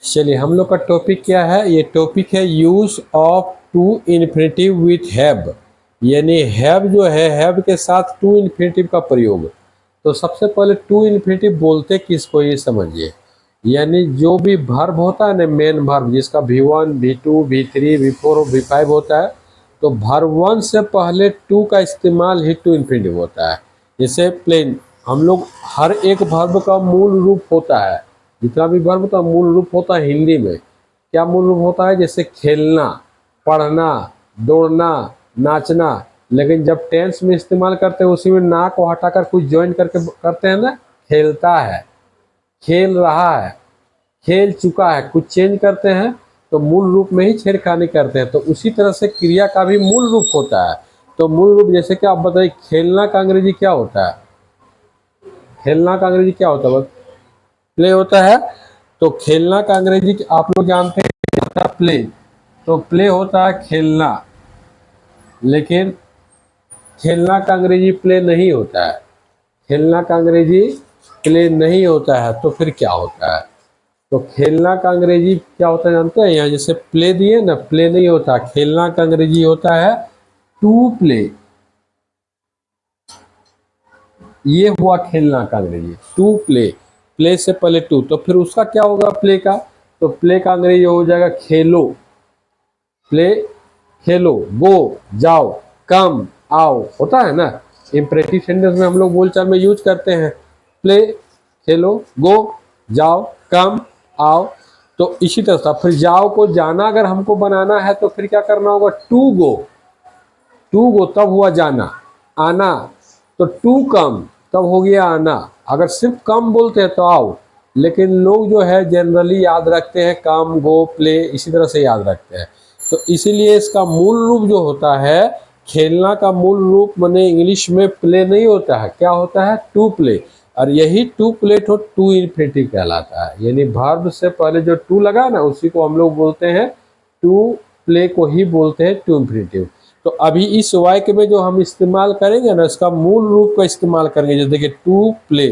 चलिए, हम लोग का टॉपिक क्या है? ये टॉपिक है use of to infinitive with have, यानी हैव जो है, हैव के साथ टू इन्फिनेटिव का प्रयोग। तो सबसे पहले टू इन्फिनेटिव बोलते किसको, ये समझिए। यानी जो भी वर्ब होता है ना, मेन वर्ब, जिसका V1 V2 V3 V4 V5 होता है, तो वर्ब 1 से पहले टू का इस्तेमाल ही टू इन्फिनेटिव होता है। जैसे प्लेन, हम लोग हर एक वर्ब का मूल रूप होता है, जितना भी वर्ब का मूल रूप होता है हिंदी में, क्या मूल रूप होता है? जैसे खेलना, पढ़ना, दौड़ना, नाचना। लेकिन जब टेंस में इस्तेमाल करते हैं, उसी में ना को हटाकर कुछ ज्वाइन करके करते हैं ना, खेलता है, खेल रहा है, खेल चुका है, कुछ चेंज करते हैं तो मूल रूप में ही छेड़खानी करते हैं। तो उसी तरह से क्रिया का भी मूल रूप होता है। तो मूल रूप जैसे कि आप बताइए, खेलना का अंग्रेजी क्या होता है? खेलना का अंग्रेजी क्या होता है? प्ले होता है। तो खेलना का अंग्रेजी आप लोग जानते हैं, प्ले। तो प्ले होता है खेलना, लेकिन खेलना का अंग्रेजी प्ले नहीं होता है। खेलना का अंग्रेजी प्ले नहीं होता है, तो फिर क्या होता है? तो खेलना का अंग्रेजी क्या होता है जानते हैं? यहाँ जैसे प्ले दिए ना, प्ले नहीं होता। खेलना का अंग्रेजी होता है टू प्ले। ये हुआ खेलना का अंग्रेजी, टू प्ले। प्ले से पहले टू, तो फिर उसका क्या होगा प्ले का? तो प्ले का अंग्रेजी हो जाएगा खेलो। प्ले, खेलो, गो, जाओ, कम, आओ, होता है ना। इम्परेटिव सेंटेंस में हम लोग बोलचाल में यूज करते हैं प्ले, खेलो, गो, जाओ, कम, आओ। तो इसी तरह से फिर जाओ को जाना अगर हमको बनाना है तो फिर क्या करना होगा? To go. टू गो तब हुआ जाना। आना, तो टू कम तब हो गया आना। अगर सिर्फ कम बोलते हैं तो आओ, लेकिन लोग जो है जनरली याद रखते हैं कम, गो, प्ले, इसी तरह से याद रखते हैं। तो इसीलिए इसका मूल रूप जो होता है, खेलना का मूल रूप माने इंग्लिश में प्ले नहीं होता है, क्या होता है? To play. और यही टू प्ले तो टू इन्फिनेटिव कहलाता है। यानी वर्ब से पहले जो टू लगा ना, उसी को हम लोग बोलते हैं टू प्ले, को ही बोलते हैं टू इन्फिनेटिव। तो अभी इस वाक्य में जो हम इस्तेमाल करेंगे ना, इसका मूल रूप का इस्तेमाल करेंगे। जैसे देखिए, टू प्ले,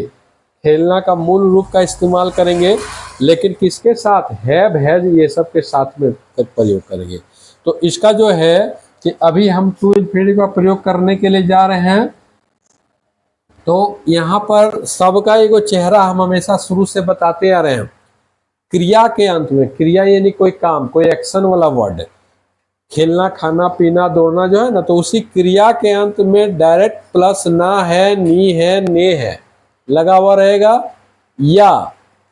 खेलना का मूल रूप का इस्तेमाल करेंगे, लेकिन किसके साथ? हैव, हैज, ये सब के साथ में प्रयोग करेंगे। तो इसका जो है कि अभी हम टू इन्फिनेटिव का प्रयोग करने के लिए जा रहे हैं। तो यहाँ पर सबका एगो चेहरा हम हमेशा शुरू से बताते आ रहे हैं। क्रिया के अंत में, क्रिया यानी कोई काम, कोई एक्शन वाला वर्ड, खेलना, खाना, पीना, दौड़ना जो है ना, तो उसी क्रिया के अंत में डायरेक्ट प्लस ना है, नी है, ने है लगा हुआ रहेगा। या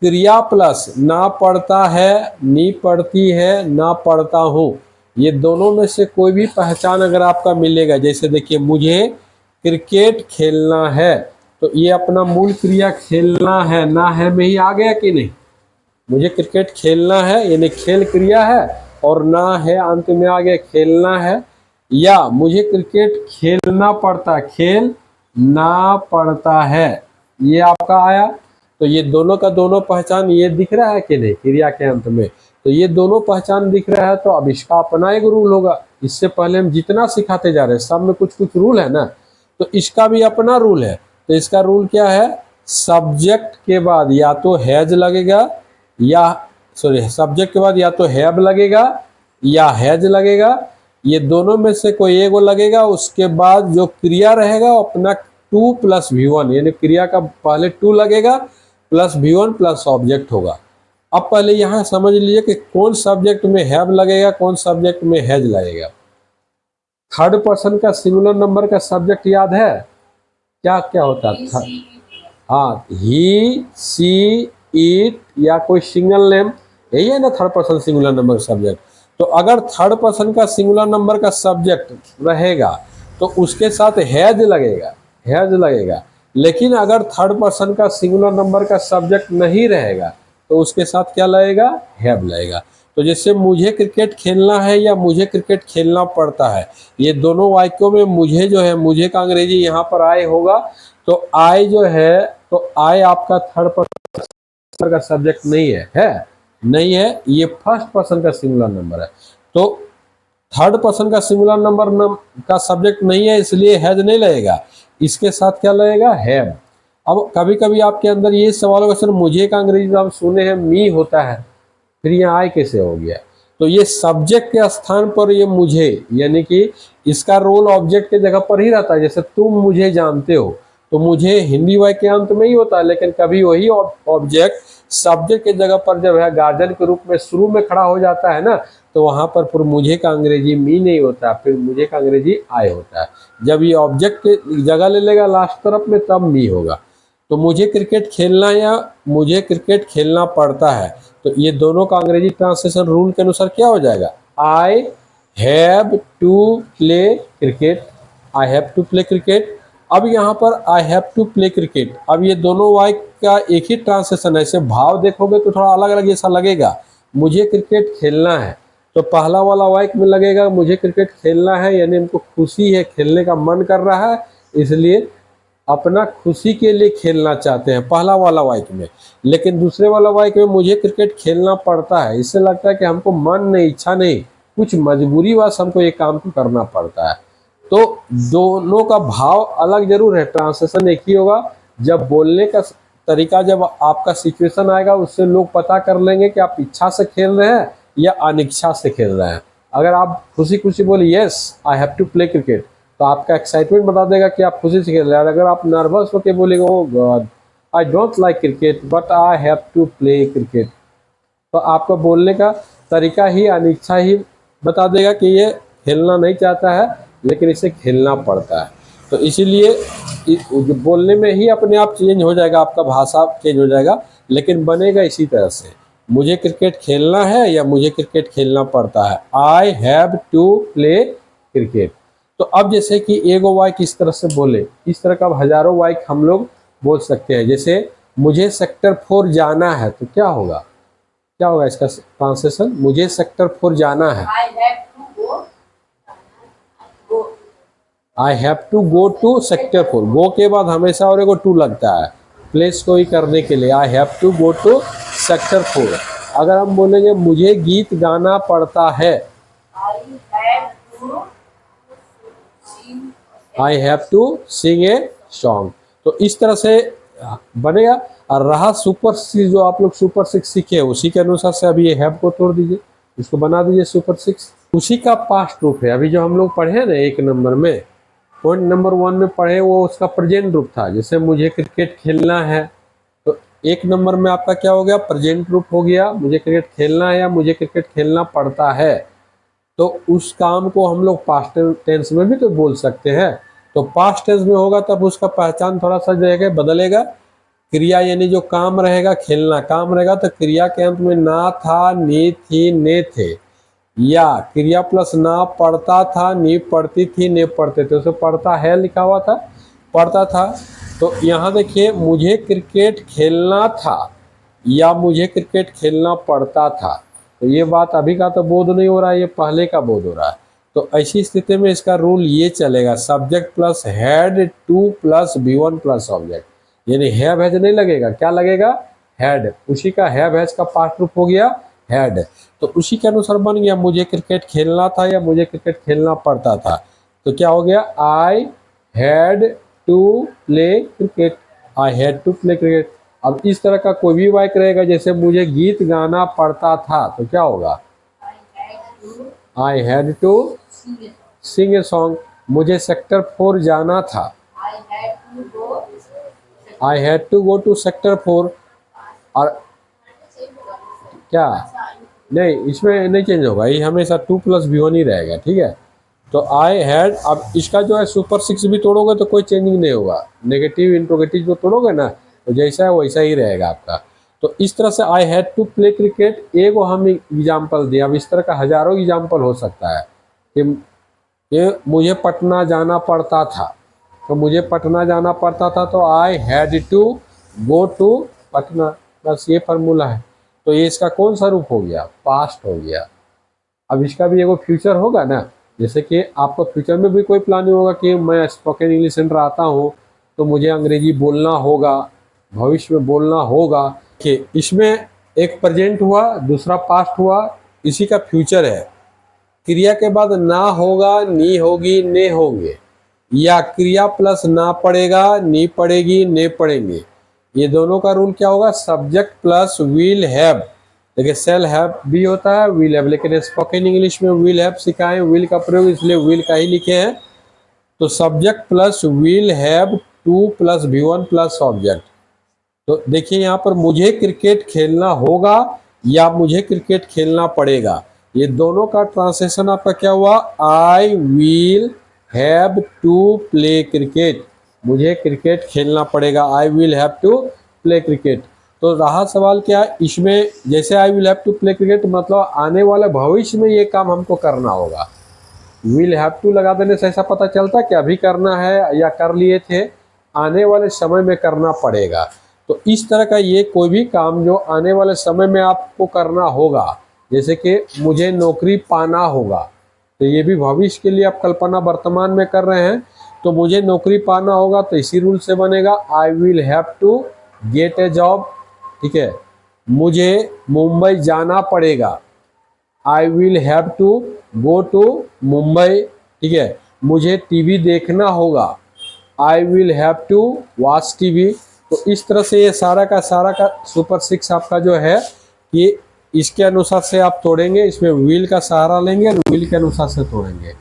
क्रिया प्लस ना पढ़ता है, नी पढ़ती है, ना पढ़ता हूँ, ये दोनों में से कोई भी पहचान अगर आपका मिलेगा। जैसे देखिए, मुझे क्रिकेट खेलना है, तो ये अपना मूल क्रिया खेलना है, ना है में ही आ गया कि नहीं? मुझे क्रिकेट खेलना है यानी खेल क्रिया है, और ना है अंत में आ गया, खेलना है। या मुझे क्रिकेट खेलना पड़ता है, खेल ना पड़ता है, ये आपका आया। तो ये दोनों का दोनों पहचान ये दिख रहा है कि नहीं क्रिया के अंत में? तो ये दोनों पहचान दिख रहा है, तो अब इसका अपना एक रूल होगा। इससे पहले हम जितना सिखाते जा रहे हैं सब में कुछ कुछ रूल है ना, तो इसका भी अपना रूल है। तो इसका रूल क्या है? सब्जेक्ट के बाद या तो हैज लगेगा, या सॉरी, सब्जेक्ट के बाद या तो हैव लगेगा या हैज लगेगा। ये दोनों में से कोई एक लगेगा। उसके बाद जो क्रिया रहेगा वो अपना टू प्लस V1, यानी क्रिया का पहले टू लगेगा प्लस V1 प्लस ऑब्जेक्ट होगा। अब पहले यहाँ समझ लीजिए कि कौन सब्जेक्ट में हैव लगेगा, कौन सब्जेक्ट में हैज लगेगा। थर्ड पर्सन का सिंगुलर नंबर का सब्जेक्ट याद है? क्या क्या होता था? हाँ, ही, सी, इट, या कोई सिंगल नेम, यही है ना थर्ड पर्सन सिंगुलर नंबर का सब्जेक्ट। तो अगर थर्ड पर्सन का सिंगुलर नंबर का सब्जेक्ट रहेगा तो उसके साथ हैज लगेगा, हैज लगेगा। लेकिन अगर थर्ड पर्सन का सिंगुलर नंबर का सब्जेक्ट नहीं रहेगा तो उसके साथ क्या लगेगा? हैव लगेगा। तो जैसे मुझे क्रिकेट खेलना है या मुझे क्रिकेट खेलना पड़ता है, ये दोनों वाक्यों में मुझे जो है, मुझे का अंग्रेजी यहाँ पर आए होगा। तो आई जो है, तो आई आपका थर्ड पर्सन का सब्जेक्ट नहीं है, नहीं है, ये फर्स्ट पर्सन का सिंगुलर नंबर है। तो थर्ड पर्सन का सिंगुलर नंबर का सब्जेक्ट नहीं है, इसलिए हैज नहीं लगेगा, इसके साथ क्या लगेगा? हैव। अब कभी कभी आपके अंदर ये सवाल होगा, सर मुझे का अंग्रेजी आप सुने हैं मी होता है, फिर यहाँ आई कैसे हो गया? तो ये सब्जेक्ट के स्थान पर ये मुझे, यानी कि इसका रोल ऑब्जेक्ट के जगह पर ही रहता है। जैसे तुम मुझे जानते हो, तो मुझे हिंदी वाक्यांत में ही होता है, लेकिन कभी वही ऑब्जेक्ट सब्जेक्ट के जगह पर जब है गार्जियन के रूप में शुरू में खड़ा हो जाता है ना, तो वहां पर फिर मुझे का अंग्रेजी मी नहीं होता, फिर मुझे का अंग्रेजी आई होता है। जब ये ऑब्जेक्ट के जगह ले लेगा लास्ट तरफ में, तब मी होगा। तो मुझे क्रिकेट खेलना या मुझे क्रिकेट खेलना पड़ता है, तो ये दोनों का अंग्रेजी ट्रांसलेशन रूल के अनुसार क्या हो जाएगा? I have to play cricket, I have to play cricket. अब यहाँ पर I have to play cricket, अब ये दोनों वाक्य का एक ही ट्रांसलेशन है। ऐसे भाव देखोगे तो थोड़ा अलग अलग जैसा लगेगा। मुझे क्रिकेट खेलना है, तो पहला वाला वाक्य में लगेगा मुझे क्रिकेट खेलना है, यानी उनको खुशी है, खेलने का मन कर रहा है, इसलिए अपना खुशी के लिए खेलना चाहते हैं पहला वाला वाक्य में। लेकिन दूसरे वाला वाक्य में मुझे क्रिकेट खेलना पड़ता है, इससे लगता है कि हमको मन नहीं, इच्छा नहीं, कुछ मजबूरी वश हमको ये काम तो करना पड़ता है। तो दोनों का भाव अलग जरूर है, ट्रांसलेशन एक ही होगा। जब बोलने का तरीका, जब आपका सिचुएशन आएगा, उससे लोग पता कर लेंगे कि आप इच्छा से खेल रहे हैं या अनिच्छा से खेल रहे हैं। अगर आप खुशी खुशी बोले yes I have to play cricket, तो आपका एक्साइटमेंट बता देगा कि आप खुशी से खेल रहे हैं। अगर आप नर्वस होकर बोलेंगे oh God I don't like cricket but I have to play cricket, तो आपका बोलने का तरीका ही अनिच्छा ही बता देगा कि ये खेलना नहीं चाहता है, लेकिन इसे खेलना पड़ता है। तो इसीलिए बोलने में ही अपने आप चेंज हो जाएगा, आपका भाषा चेंज हो जाएगा, लेकिन बनेगा इसी तरह से, मुझे क्रिकेट खेलना है या मुझे क्रिकेट खेलना पड़ता है, I have to play cricket. तो अब जैसे कि एगो वाक्य इस तरह से बोले, इस तरह का हजारों वाक्य हम लोग बोल सकते हैं। जैसे मुझे सेक्टर 4 जाना है, तो क्या होगा, क्या होगा इसका ट्रांसलेशन? मुझे सेक्टर 4 जाना है, I have to go to sector 4। Go के बाद हमेशा और एगो टू लगता है प्लेस को ही करने के लिए, I have to go to sector 4। अगर हम बोलेंगे मुझे गीत गाना पड़ता है, I have to sing a song, तो इस तरह से बनेगा। और रहा सुपर 6, जो आप लोग सुपर 6 सीखे, उसी के अनुसार से अभी ये हैव को तोड़ दीजिए, इसको बना दीजिए सुपर 6। उसी का पास्ट रूप है। अभी जो हम लोग पढ़े ना 1 नंबर में, पॉइंट नंबर 1 में पढ़े, वो उसका प्रेजेंट रूप था। जैसे मुझे क्रिकेट खेलना है, तो 1 नंबर में आपका क्या हो गया? प्रेजेंट रूप हो गया, मुझे क्रिकेट खेलना है या मुझे क्रिकेट खेलना पड़ता है। तो उस काम को हम लोग पास्ट टेंस में भी तो बोल सकते हैं। तो पास्ट टेंस में होगा तब उसका पहचान थोड़ा सा जाएगा, बदलेगा। क्रिया यानी जो काम रहेगा, खेलना काम रहेगा, तो क्रिया के अंत में ना था, नी थी, ने थे, या क्रिया प्लस ना पढ़ता था, नी पढ़ती थी, ने पढ़ते थे, उसे पढ़ता है लिखा हुआ था, पढ़ता था। तो यहाँ देखिए मुझे क्रिकेट खेलना था या मुझे क्रिकेट खेलना पड़ता था, तो ये बात अभी का तो बोध नहीं हो रहा है, ये पहले का बोध हो रहा है। तो ऐसी स्थिति में इसका रूल ये चलेगा, subject plus had two plus V1 plus object, यानी हैव हैज नहीं लगेगा, क्या लगेगा? हैड। उसी का हैव हैज का पास्ट रूप हो गया हैड, तो उसी के अनुसार बन गया मुझे क्रिकेट खेलना था या मुझे क्रिकेट खेलना पड़ता था। तो क्या हो गया? I had to play cricket, I had to play cricket. अब इस तरह का कोई भी वाक्य रहेगा, जैसे मुझे गीत गाना पड़ता था, तो क्या होगा? I had to sing a song. मुझे सेक्टर 4 जाना था, I had to go to sector 4। और क्या नहीं, इसमें नहीं चेंज होगा, ये हमेशा 2 प्लस V1 ही रहेगा, ठीक है। तो आई हैड, अब इसका जो है सुपर 6 भी तोड़ोगे तो कोई चेंजिंग नहीं होगा, नेगेटिव इंट्रोगेटिव जो तोड़ोगे ना, तो जैसा है वैसा ही रहेगा आपका। तो इस तरह से I had to play cricket एगो हम एग्जाम्पल दिया। अब इस तरह का हजारों एग्जाम्पल हो सकता है कि मुझे पटना जाना पड़ता था, तो मुझे पटना जाना पड़ता था, तो I had to go to Patna, बस ये फार्मूला है। तो ये इसका कौन सा रूप हो गया? पास्ट हो गया। अब इसका भी एगो फ्यूचर होगा ना, जैसे कि आपका फ्यूचर में भी कोई प्लानिंग होगा कि मैं स्पोकन इंग्लिश सेंटर आता हूँ तो मुझे अंग्रेजी बोलना होगा, भविष्य में बोलना होगा, कि इसमें एक प्रेजेंट हुआ, दूसरा पास्ट हुआ, इसी का फ्यूचर है। क्रिया के बाद ना होगा, नी होगी, ने होंगे, या क्रिया प्लस ना पड़ेगा, नी पड़ेगी, ने पड़ेंगे। ये दोनों का रूल क्या होगा? सब्जेक्ट प्लस विल हैव, देखिए सेल हैव भी होता है, विल हैव, लेकिन स्पोकन इंग्लिश में विल हैव सिखाएं, विल का प्रयोग इसलिए विल का ही लिखे हैं। तो subject plus will have two plus V1 plus object. तो देखिए यहाँ पर मुझे क्रिकेट खेलना होगा या मुझे क्रिकेट खेलना पड़ेगा, ये दोनों का ट्रांसलेशन आपका क्या हुआ, I will have to play cricket, मुझे क्रिकेट खेलना पड़ेगा, I will have to play cricket. तो रहा सवाल क्या, इसमें जैसे I will have to play cricket मतलब आने वाले भविष्य में ये काम हमको करना होगा। विल हैव टू लगा देने से ऐसा पता चलता कि अभी करना है या कर लिए थे, आने वाले समय में करना पड़ेगा। तो इस तरह का ये कोई भी काम जो आने वाले समय में आपको करना होगा, जैसे कि मुझे नौकरी पाना होगा, तो ये भी भविष्य के लिए आप कल्पना वर्तमान में कर रहे हैं, तो मुझे नौकरी पाना होगा तो इसी रूल से बनेगा, I will have to get a job. ठीक है, मुझे मुंबई जाना पड़ेगा, I will have to go to Mumbai. ठीक है, मुझे टीवी देखना होगा, I will have to watch TV. तो इस तरह से ये सारा का सुपर 6 आपका जो है ये इसके अनुसार से आप तोड़ेंगे, इसमें विल का सहारा लेंगे और विल के अनुसार से तोड़ेंगे।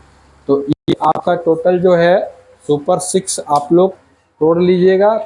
तो ये आपका टोटल जो है सुपर 6 आप लोग तोड़ लीजिएगा।